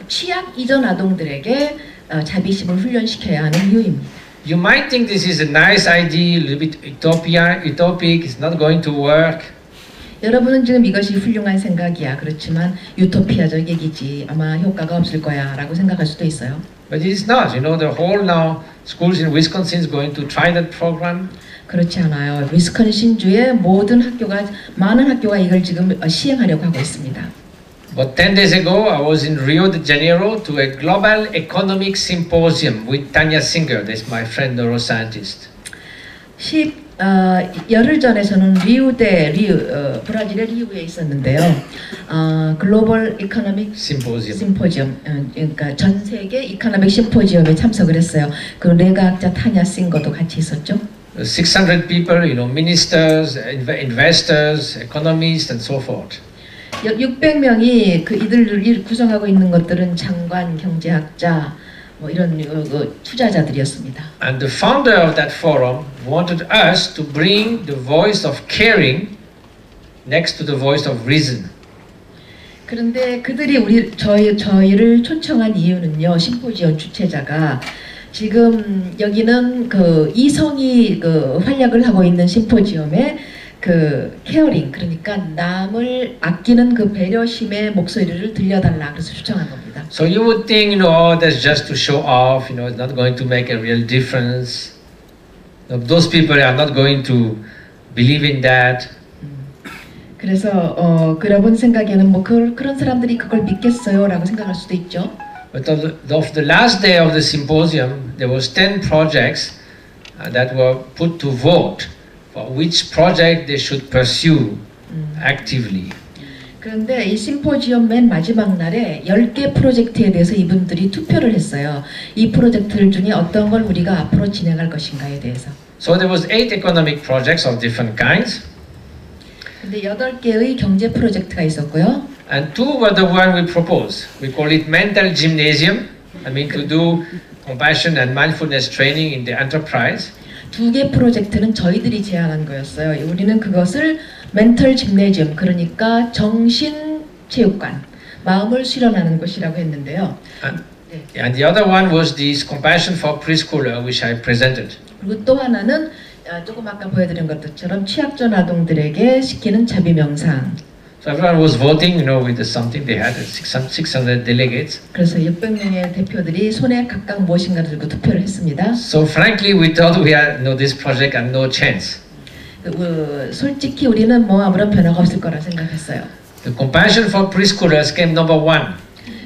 취약 이전 아동들에게 자비심을 훈련시켜야 하는 이유입니다. You might think this is a nice idea, a little bit utopic, it's not going to work. 여러분은 지금 이것이 훌륭한 생각이야. 그렇지만 유토피아적 얘기지. 아마 효과가 없을 거야 라고 생각할 수도 있어요. But it's not. The whole now schools in Wisconsin is going to try that program. 그렇지 않아요. 위스콘신주의 많은 학교가 이걸 지금 시행하려고 하고 있습니다. But 10 days ago, I was in Rio de Janeiro to a global economic symposium with Tanya Singer. That's my friend, neuroscientist. 열흘 전에 저는 브라질의 리우에 있었는데요. 글로벌 이코노믹 심포지엄, 그러니까 전 세계 이코노믹 심포지엄에 참석을 했어요. 그 뇌과학자 타냐 싱거도 같이 있었죠. 600 people, ministers, investors, economists, and so forth. 600명이 이들을 구성하고 있는 것들은 장관, 경제학자, 이런 투자자들이었습니다. And the founder of that forum wanted us to bring the voice of caring next to the voice of reason. 그런데 그들이 저희를 초청한 이유는요. 심포지엄 주최자가 지금 여기는 이성이 활약을 하고 있는 심포지엄에 케어링, 그러니까 남을 아끼는 배려심의 목소리를 들려달라 그래서 초청한 겁니다. So you would think, that's just to show off, it's not going to make a real difference. Those people are not going to believe in that. 그래서 여러분 생각에는 그런 사람들이 그걸 믿겠어요라고 생각할 수도 있죠. But of the last day of the symposium, there was 10 projects that were put to vote for which project they should pursue actively. 그런데 이 심포지엄 맨 마지막 날에 10개 프로젝트에 대해서 이분들이 투표를 했어요. 이 프로젝트들 중에 어떤 걸 우리가 앞으로 진행할 것인가에 대해서. So there was 8 economic projects of different kinds. 근데 8개의 경제 프로젝트가 있었고요. And 2 were the one we proposed. We call it mental gymnasium. To do compassion and mindfulness training in the enterprise. 2개 프로젝트는 저희들이 제안한 거였어요. 우리는 그것을 멘털 짐네지엄, 그러니까 정신체육관, 마음을 수련하는 곳이라고 했는데요. And the other one was this compassion for preschooler, which I presented. 그리고 또 하나는 조금 아까 보여드린 것처럼 취약전 아동들에게 시키는 자비 명상. So everyone was voting, with something they had, 600 delegates. 그래서 600명의 대표들이 손에 각각 무엇인가 들고 투표를 했습니다. So frankly, we thought we had this project had no chance. 솔직히 우리는 아무런 변화가 없을 거라 생각했어요. The compassion for preschoolers came number 1.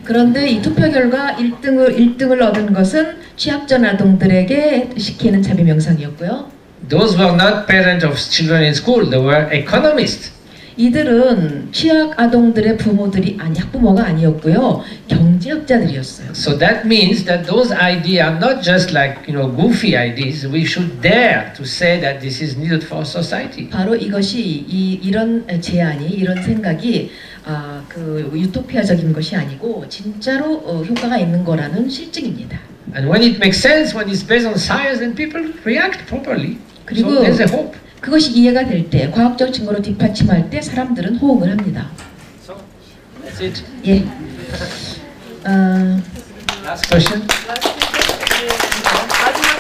그런데 이 투표 결과 1등을 얻은 것은 취약전 아동들에게 시키는 자비 명상이었고요. Those were not parents of children in school. They were economists. 이들은 취약 아동들의 학부모가 아니었고요. 경제학자들이었어요. So that means that those ideas are not just like, goofy ideas. We should dare to say that this is needed for society. 바로 이것이 이런 제안이, 이런 생각이 유토피아적인 것이 아니고 진짜로 효과가 있는 거라는 실증입니다. And when it makes sense, when it's based on science, then people react properly. 그리고 So there's a hope. 그것이 이해가 될 때, 과학적 증거로 뒷받침할 때 사람들은 호응을 합니다. So that's it. 예. Last question. 마지막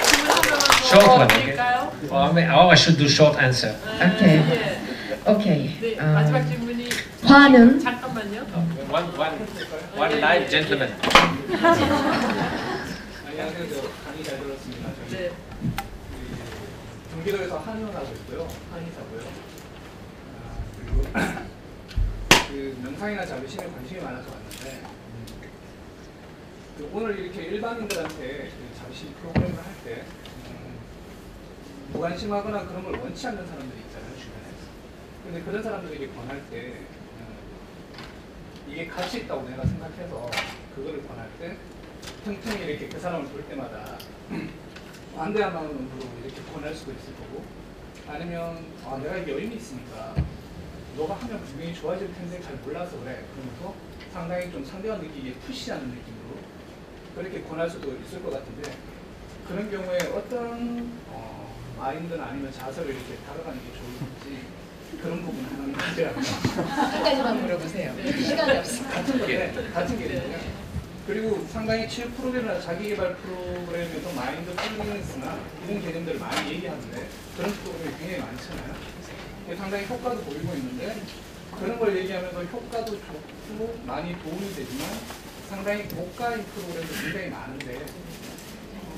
질문 하나만 Short one. 드릴까요? I should do short answer. 오케이. 네, 마지막 질문이 화는 잠깐만요. One live gentleman. 안녕하세요. 저 강의 잘 들었습니다. 저희 네. 경기도에서 한의원하고 있고요. 한의사고요. 그리고 그 명상이나 자비심에 관심이 많아서 왔는데 오늘 이렇게 일반인들한테 그 자비심 프로그램을 할 때 무관심하거나 그런 걸 원치 않는 사람들이 있잖아요, 주변에. 근데 그런 사람들에게 권할 때 이게 가치 있다고 내가 생각해서 그거를 권할 때 틈틈이 이렇게 그 사람을 볼 때마다 반대한 마음으로 이렇게 권할 수도 있을 거고, 아니면 내가 이게 의미 있으니까 너가 하면 분명히 좋아질 텐데 잘 몰라서 그래 그러면서 상당히 좀 상대가 느끼기에 푸시하는 느낌으로 그렇게 권할 수도 있을 것 같은데, 그런 경우에 어떤 마인드나 아니면 자세를 이렇게 다뤄가는 게 좋을지 그런 부분 하나는 가져야 한 가지만 물어보세요. 시간이 없습니다. 같은 게 있거든요. 그리고 상당히 치유 프로그램이나 자기개발 프로그램에서 마인드 풀리니스나 이런 개념들을 많이 얘기하는데 그런 프로그램이 굉장히 많잖아요. 상당히 효과도 보이고 있는데 그런 걸 얘기하면서 효과도 좋고 많이 도움이 되지만 상당히 고가인 프로그램도 굉장히 많은데,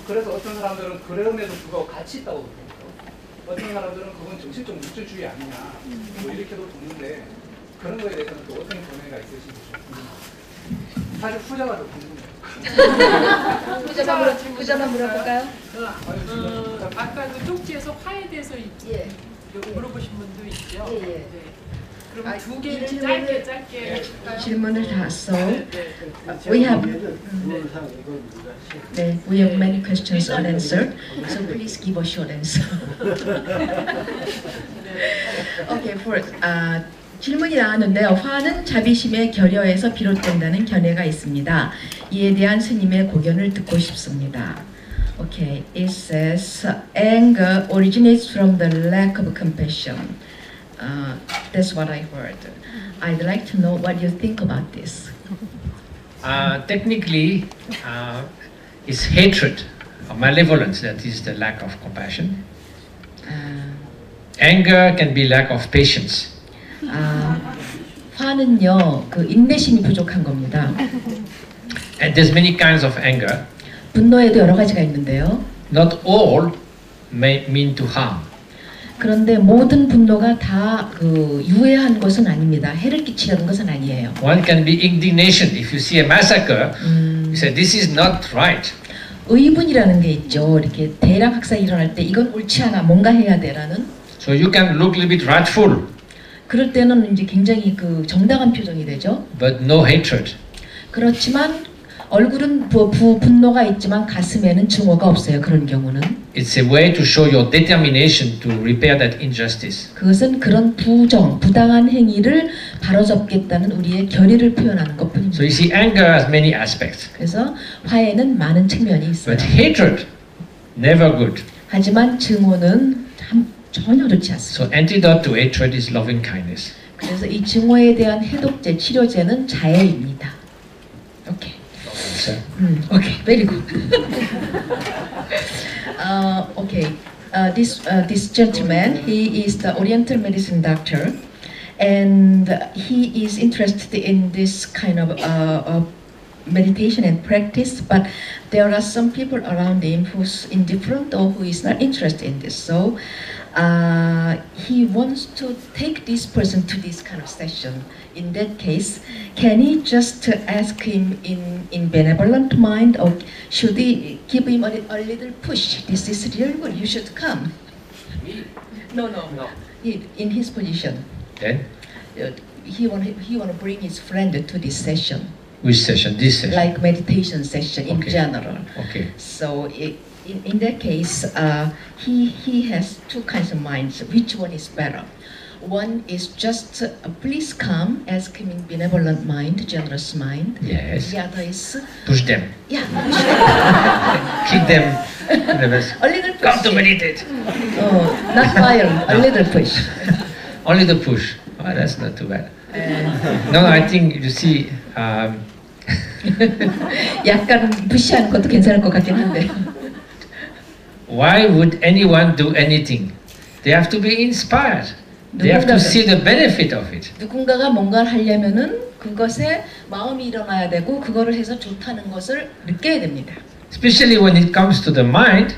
그래서 어떤 사람들은 그럼에도 불구하고 가치 있다고 느끼고 어떤 사람들은 그건 정신적 물질주의 아니냐 뭐 이렇게도 보는데, 그런 거에 대해서는 또 어떤 견해가 있으신지 좀 궁금합니다. 사실 후자가 더 궁금해요. 후자만 물어볼까요? 아까 그 쪽지에서 화에 대해서 예. 물어보신 분도 있죠. 예. 네. 그럼 아, 두 개를 이 짧게 해줄까요? 질문을 다 써. 네. We have we have many questions unanswered, so please give a short answer. Okay, first, 질문이 나왔는데요. 화는 자비심의 결여에서 비롯된다는 견해가 있습니다. 이에 대한 스님의 고견을 듣고 싶습니다. Okay, it says anger originates from the lack of compassion. That's what I heard. I'd like to know what you think about this. Technically, it's hatred or malevolence that is the lack of compassion. Anger can be lack of patience. 화는요, 그 인내심이 부족한 겁니다. And there's many kinds of anger. 분노에도 여러 가지가 있는데요. Not all may mean to harm. 그런데 모든 분노가 다 그 유해한 것은 아닙니다. 해를 끼치려는 것은 아니에요. One can be indignation. If you see a massacre, you say this is not right. 의분이라는 게 있죠. 이렇게 대량 학살이 일어날 때 이건 옳지 않아, 뭔가 해야 돼라는. So you can look a little bit wrathful, 그럴 때는 이제 굉장히 그 정당한 표정이 되죠. but no hatred. 그렇지만 얼굴은 분노가 있지만 가슴에는 증오가 없어요. 그런 경우는. It's a way to show your determination to repair that injustice. 그것은 그런 부당한 행위를 바로잡겠다는 우리의 결의를 표현하는 것뿐입니다. So you see, anger has many aspects. 그래서 화에는 많은 측면이 있어요. But hatred, never good. 하지만 증오는 전혀 좋지 않습니다. So antidote to hatred is loving kindness. 그래서 이 증오에 대한 해독제, 치료제는 자애입니다. 오케이. So, Okay, very good. Okay, this gentleman, he is the Oriental medicine doctor, and he is interested in this kind of meditation and practice. But there are some people around him who's indifferent or who is not interested in this. So he wants to take this person to this kind of session. In that case, can he just ask him in benevolent mind, or should he give him a little push? This is really good. You should come. No. In his position, then, he want to bring his friend to this session, which session? This session. like meditation session in Okay. general. Okay. So in that case, he has two kinds of minds. Which one is better? One is just please come, ask him in benevolent mind, generous mind. Yes. The other is Push them. yeah, Kick them. a little push. Come to meditate. Oh, not violent, a little push. Only the push. Oh, that's not too bad. No, I think you see. 약간 푸시하는 것도 괜찮을 것 같긴 한데. Why would anyone do anything? They have to be inspired. They have to see the benefit of it. 누군가가 뭔가를 하려면은 그것에 마음이 일어나야 되고 그거를 해서 좋다는 것을 느껴야 됩니다. especially when it comes to the mind,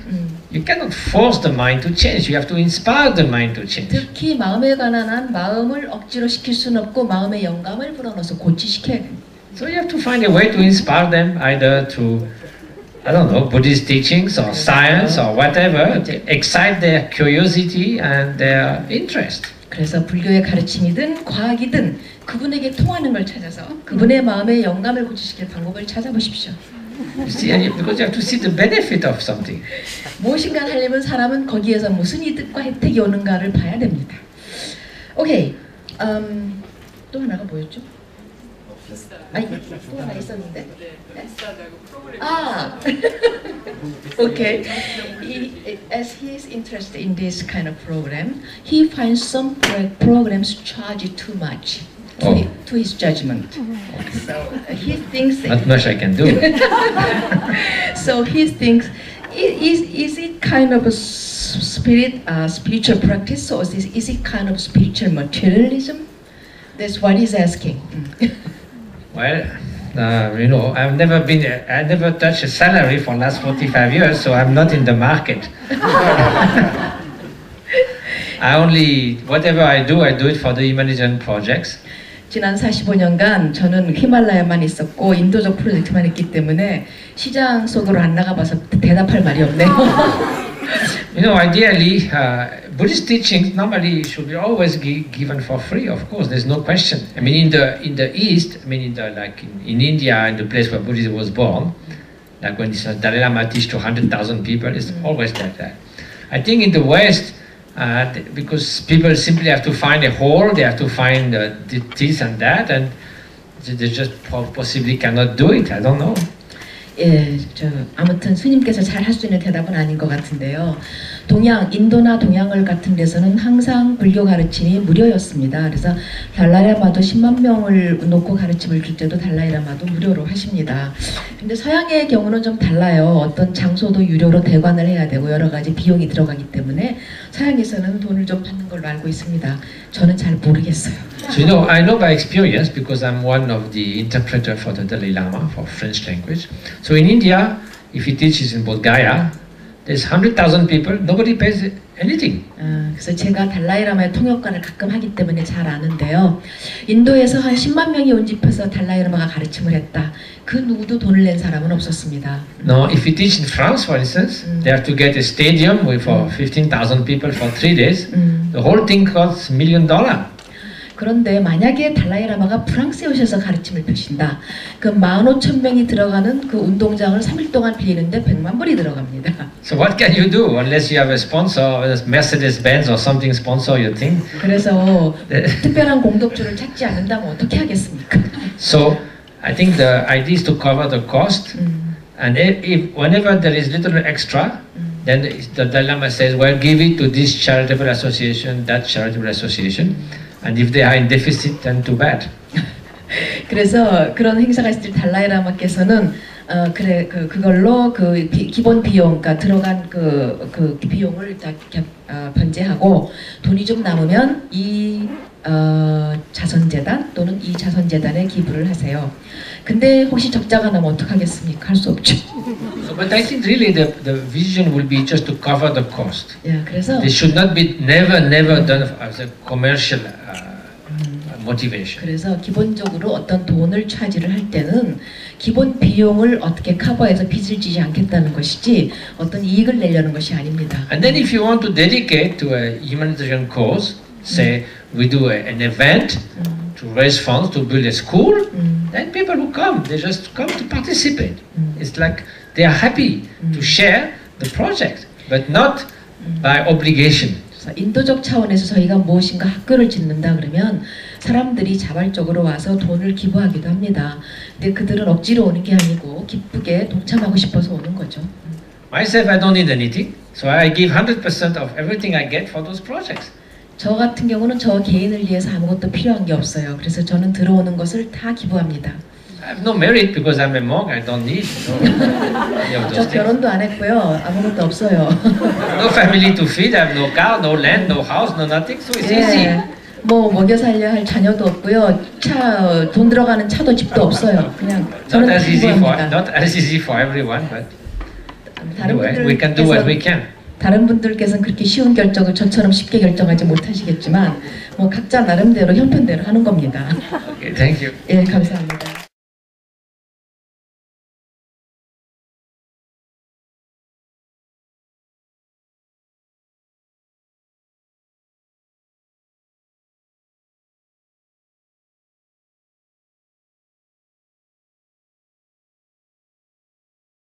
you cannot force the mind to change. You have to inspire the mind to change. 특히 마음에 관한 한 마음을 억지로 시킬 수는 없고 마음의 영감을 불어넣어서 고치시켜야 됩니다. So you have to find a way to inspire them either through, I don't know, Buddhist teachings or science or whatever, excite their curiosity and their interest. 그래서 불교의 가르침이든 과학이든 그분에게 통하는 걸 찾아서 그분의 마음의 영감을 고치시킬 방법을 찾아보십시오. You see, because you have to see the benefit of something. 무엇인가 하려면 사람은 거기에서 무슨 이득과 혜택이 오는가를 봐야 됩니다. 오케이. 또 하나가 뭐였죠? 아니, 또 하나 있었는데. 네? 아, okay. As he is interested in this kind of program, he finds some programs charge too much to his judgment. So he thinks. Not much I can do. So he thinks, is it kind of a spiritual practice, or is it kind of spiritual materialism? That's what he's asking. Well, you know, I never touched a salary for the last 45 years, so I'm not in the market. Whatever I do it for the humanitarian projects. 지난 45년간 저는 히말라야만 있었고 인도적 프로젝트만 했기 때문에 시장 속으로 안 나가봐서 대답할 말이 없네요. You know, ideally, Buddhist teachings normally should be always given for free. Of course, there's no question. I mean, in the East, I mean, in India, in the place where Buddhism was born, like when Dalai Lama teach to 100,000 people, it's always like that. I think in the West, because people simply have to find a hole, they have to find this and that, and they just possibly cannot do it. I don't know. 예, 아무튼 스님께서 잘 할 수 있는 대답은 아닌 것 같은데요. 인도나 동양을 같은 데서는 항상 불교 가르침이 무료였습니다. 그래서 달라이라마도 10만 명을 놓고 가르침을 줄 때도 달라이라마도 무료로 하십니다. 근데 서양의 경우는 좀 달라요. 어떤 장소도 유료로 대관을 해야 되고 여러 가지 비용이 들어가기 때문에 서양에서는 돈을 좀 받는 걸로 알고 있습니다. 저는 잘 모르겠어요. So you know, I know by experience because I'm one of the interpreter for the Dalai Lama for French language. So in India, if he teaches in Bodh Gaya, there's 100,000 people, nobody pays anything. 그래서 제가 달라이라마의 통역관을 가끔 하기 때문에 잘 아는데요. 인도에서 한 10만 명이 온 집에서 달라이라마가 가르침을 했다. 그 누구도 돈을 낸 사람은 없었습니다. No, if you teach in France, for instance, they have to get a stadium for 15,000 people for 3 days. The whole thing costs $1 million. 그런데 만약에 달라이라마가 프랑스에 오셔서 가르침을 펴신다. 그 15,000명이 들어가는 그 운동장을 3일 동안 빌리는데 100만 불이 들어갑니다. So what can you do unless you have a sponsor, Mercedes-Benz or something sponsor your thing? 그래서 특별한 공덕주를 찾지 않는다면 어떻게 하겠습니까? So I think the idea is to cover the cost, and if whenever there is little extra, then the Dalai Lama says, well, give it to this charitable association, that charitable association. And if they are in deficit, then too bad. 그래서 그런 행사가 있을 때 달라이라마께서는 그걸로 그 기본 비용, 그러니까 들어간 그 비용을 다 변제하고 돈이 좀 남으면 이 자선재단 또는 이 자선재단에 기부를 하세요. 근데 혹시 적자가 나면 어떡하겠습니까? 할 수 없죠. So, but I think really the vision will be just to cover the cost. 예, 그래서 This should not be never done as a commercial motivation. 그래서 기본적으로 어떤 돈을 차지를 할 때는 기본 비용을 어떻게 커버해서 빚을 지지 않겠다는 것이지 어떤 이익을 내려는 것이 아닙니다. And then if you want to dedicate to a humanitarian cause, say we do an event to raise funds to build a school, then people who come, they just come to participate. It's like they are happy to share the project, but not by obligation. 인도적 차원에서 저희가 무엇인가 학교를 짓는다 그러면 사람들이 자발적으로 와서 돈을 기부하기도 합니다. 근데 그들은 억지로 오는 게 아니고 기쁘게 동참하고 싶어서 오는 거죠. Myself, I don't need anything, so I give 100% of everything I get for those projects. 저 같은 경우는 저 개인을 위해서 아무것도 필요한 게 없어요. 그래서 저는 들어오는 것을 다 기부합니다. I have no merit because I'm a monk. I don't need any of those 저 things. 결혼도 안 했고요. 아무것도 없어요. No family to feed. I have no car, no land, no house, no nothing. So it's easy. 뭐 먹여 살려 할 자녀도 없고요. 돈 들어가는 차도 집도 없어요. 그냥 저는 Not as 기부합니다. easy for everyone, but 다른 Anyway, we can do what we can. 다른 분들께서는 그렇게 쉬운 결정을 저처럼 쉽게 결정하지 못하시겠지만 뭐 각자 나름대로 형편대로 하는 겁니다. Okay, thank you. 예, 감사합니다.